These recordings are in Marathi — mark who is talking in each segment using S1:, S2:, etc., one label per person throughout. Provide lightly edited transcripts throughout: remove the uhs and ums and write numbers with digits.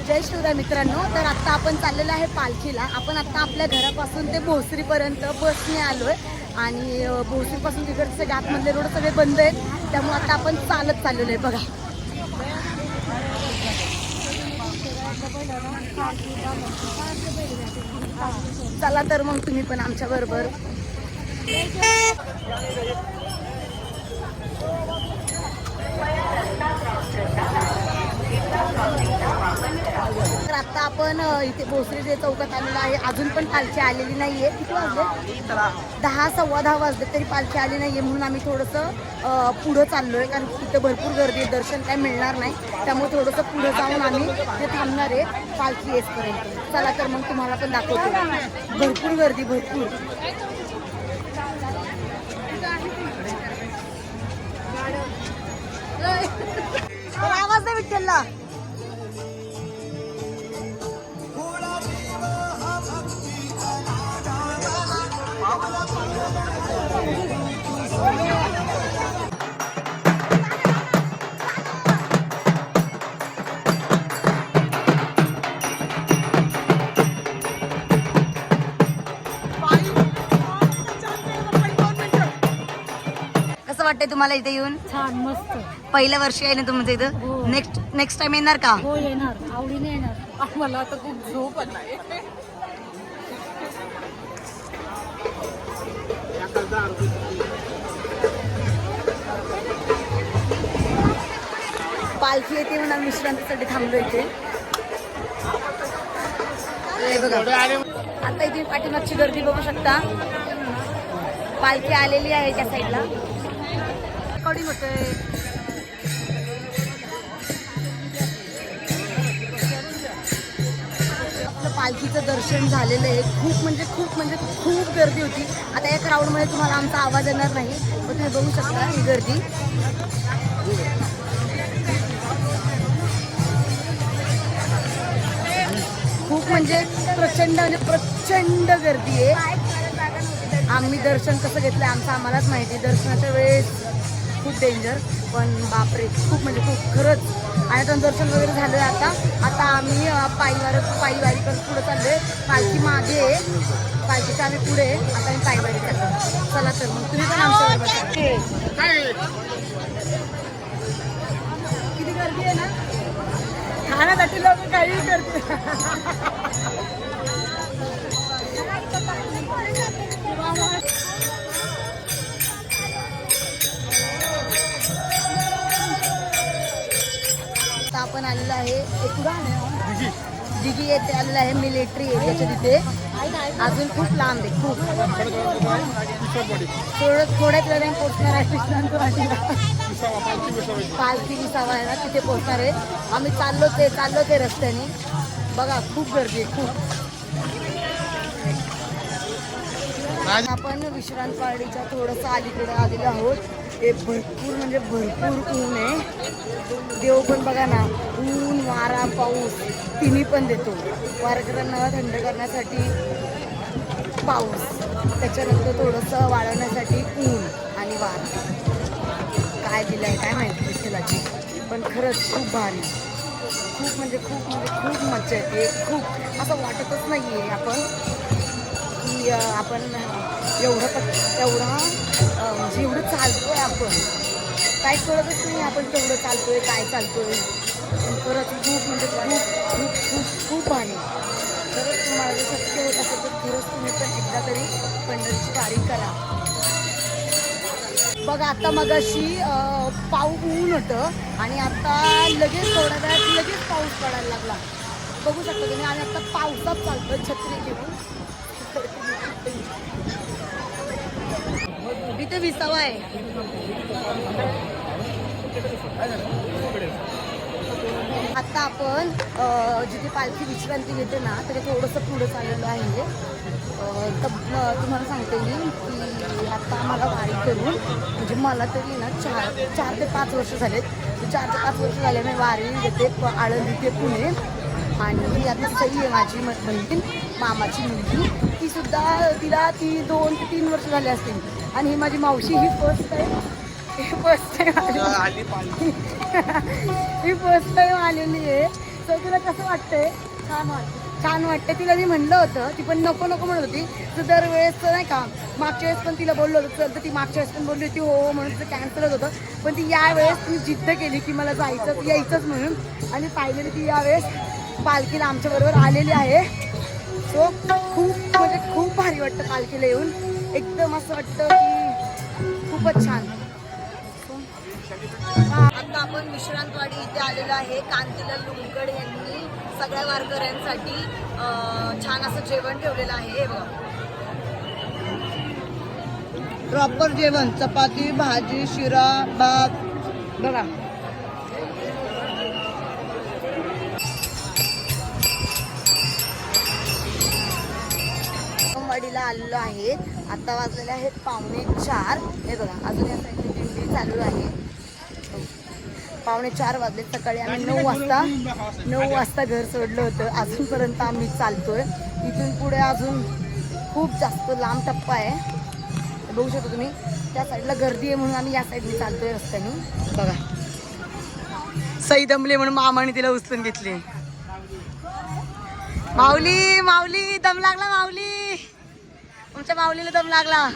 S1: जय शिवराय मित्रांनो. तर आत्ता आपण चाललेलो आहे पालखीला. आपण आत्ता आपल्या घरापासून ते भोसरीपर्यंत बसने आलोय आणि भोसरीपासून तिकडचे सगळे आतमधले रोड सगळे बंद आहेत, त्यामुळे आता आपण चालत चाललेलो आहे. बघा चला तर मग तुम्ही पण आमच्या बरोबर. तर आता आपण इथे भोसरी चौकात आलेलो आहे. अजून पण पालखी आलेली नाहीये. किती वाजले? 10 सव्वा 10 वाजले तरी पालखी आली नाहीये, म्हणून आम्ही थोडंसं पुढं चाललोय, कारण तिथे भरपूर गर्दी आहे, दर्शन काय मिळणार नाही. त्यामुळे थोडंसं पुढं जाऊन आम्ही ते थांबणार आहे पालखी येईपर्यंत. चला तर मग तुम्हाला पण दाखवतो. भरपूर गर्दी, भरपूर. आवाज नाही विठ्ठलला. कसं वाटतंय तुम्हाला इथे येऊन?
S2: छान, मस्त.
S1: पहिल्या वर्षी आहे ना तुमचं इथं?
S2: हो.
S1: नेक्स्ट टाइम येणार का?
S2: हो, येणार, आवडीने येणार.
S3: मला आता खूप झोप आलाय.
S1: पालखी येते म्हणून विश्रांतीसाठी थांबलो इथे. बघा आता इथे पाठीमागची गर्दी बघू शकता. पालखी आलेली आहे त्या साईडला. रेकॉर्डिंग होतंय. पालखीचं दर्शन झालेलं आहे. खूप गर्दी होती. आता या क्राऊडमध्ये तुम्हाला आमचा आवाज येणार नाही, पण तुम्ही बघू शकता ही गर्दी. खूप प्रचंड गर्दी आहे. आम्ही दर्शन कसं घेतलंय आम्हालाच माहिती. दर्शनाच्या वेळेस खूप डेंजर, पण बापरे खूप खरंच. आणि आता दर्शन वगैरे झालं. आता आम्ही पायीवारी करत पुढे चाललोय. पालखी मागे आहे, पालखीच्या आम्ही पुढे आहे. आता आम्ही पायीवारी चाललो. चला तर मग तुम्ही पण आमच्या किती गर्दी आहे ना, खाण्यासाठी लोक काही करते. आपण आलेलो आहे दिघी येथे आलेलं आहे. मिलिटरी एरियाच्या तिथे. अजून खूप लांब आहे, खूप. थोड्याच वेळाने पोहोचणार आहे कृष्णांतवाडीला. पालखी विसावा आहे ना, तिथे पोहोचणार आहे. आम्ही चाललो ते रस्त्याने. बघा खूप गर्दी आहे, खूप. आपण विश्रांतवाडीच्या थोडंसं अलीकडे आलेलो आहोत. हे भरपूर ऊन आहे. देव पण बघा ना, ऊन वारा पाऊस तिन्ही पण देतो. वारकऱ्यांना थंड करण्यासाठी पाऊस, त्याच्यानंतर थोडंसं वाळवण्यासाठी ऊन आणि वारा. काय दिलं आहे काय माहिती विठ्ठलाची, पण खरंच खूप भारी. खूप मज्जा येते. खूप असं वाटतच नाही आहे आपण एवढं चालतोय. आपण काय कळतच नाही आपण तेवढं चालतोय, काय चालतोय. खरंच खूप भारी. खरंच तुम्हाला जर शक्य होत असेल तर खरंच तुम्ही पण एकदा तरी पंढरीची वारी करा. बघा आता मगाशी ऊन होतं आणि आता लगेच थोड्या वेळात पाऊस पडायला लागला. बघू शकता तुम्ही. आणि आता पावसात चालतोय छत्री घेऊन. इथे विसावा आहे. आता आपण जिथे पालखी विश्रांती घेते ना, तरी थोडंसं पुढं चाललेलं आहे. तुम्हाला सांगते मी की आता आम्हाला वारी करून मला तरी ना 4 ते 5 वर्ष झालेत. 4 ते 5 वर्ष झाले मी वारी घेते. आळंदी ते पुणे. आणि ही आता सई आहे माझी बहीण, मामाची मुलगी. तिला 2 ते 3 वर्ष झाले असतील. आणि ही माझी मावशी. ही फर्स्ट टाइम आलेली आहे. सो तुला कसं वाटतंय?
S2: छान वाटतं.
S1: छान वाटतं. तिला मी म्हणलं होतं, ती पण नको नको म्हणत होती. तर दरवेळेस नाही का, मागच्या वेळेस पण तिला बोललो होतं चल, तर ती मागच्या वेळेस पण बोलली होती हो म्हणून तिचं कॅन्सलच होतं. पण ती यावेळेस ती जिद्द केली की मला जायचं यायचंच म्हणून, आणि फायनली ती यावेळेस पालखीला आमच्याबरोबर आलेली आहे. सो खूप म्हणजे खूप भारी वाटतं पालखीला येऊन. एकदम असं वाटतं की खूपच छान. आता आपण विश्रांतवाडी इथे आलेलो आहे. कांतीलाल लुंकड यांनी सगळ्या वारकऱ्यांसाठी छान असं जेवण ठेवलेलं आहे. हे बघा, प्रॉपर जेवण, चपाती, भाजी, शिरा, भात बघा. वाडीला आलेलो आहे. आता वाजलेले आहेत 3:45. हे बघा, अजून या साईडची दिंडी चालू आहे. 3:45 वाजले. सकाळी आम्ही 9 वाजता घर सोडलं होतं. अजूनपर्यंत आम्ही चालतोय. इथून पुढे अजून खूप जास्त लांब टप्पा आहे. बघू शकता तुम्ही, त्या साईडला गर्दी आहे म्हणून आम्ही या साईडने चालतोय रस्त्याने. बघा, सई दमले म्हणून मामाने तिला उचलून घेतली. माऊली माऊली दम लागला, माऊली तुमच्या माऊलीला दम लागला.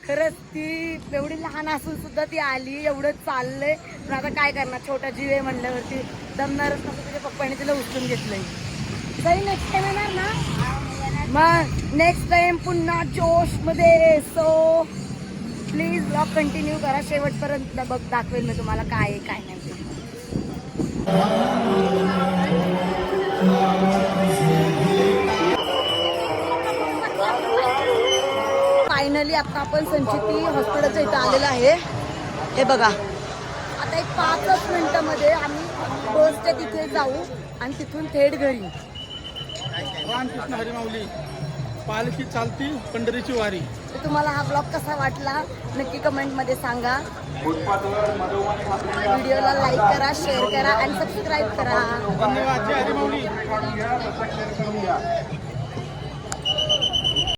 S1: खरंच ती एवढी लहान असून सुद्धा ती आली, एवढं चाललंय. पण आता काय करणार, छोटा जीव आहे म्हणल्यावरती दमणारच नसतं. तिच्या पप्पाने तिला उचलून घेतलंय. सई नेक्स्ट टाइम येणार ना? मग नेक्स्ट टाइम पुन्हा जोश मध्ये. सो प्लीज ब्लॉग कंटिन्यू करा शेवटपर्यंत. बघ दाखवेल मी तुम्हाला काय आहे काय नाही ते. फायनली आता आपण संचिती हॉस्पिटलच्या इथं आलेलं आहे. हे बघा, आता एक 5 मिनिटामध्ये आम्ही बसच्या तिथे जाऊ आणि तिथून थेट घरी.
S4: रामकृष्ण हरी माऊली, पालखी चालती पंढरीची वारी.
S1: तर तुम्हाला हा ब्लॉग कसा वाटला नक्की कमेंटमध्ये सांगा. व्हिडिओला लाईक करा, शेअर करा आणि सबस्क्राईब करा.
S4: धन्यवाद. जय हरी माऊली.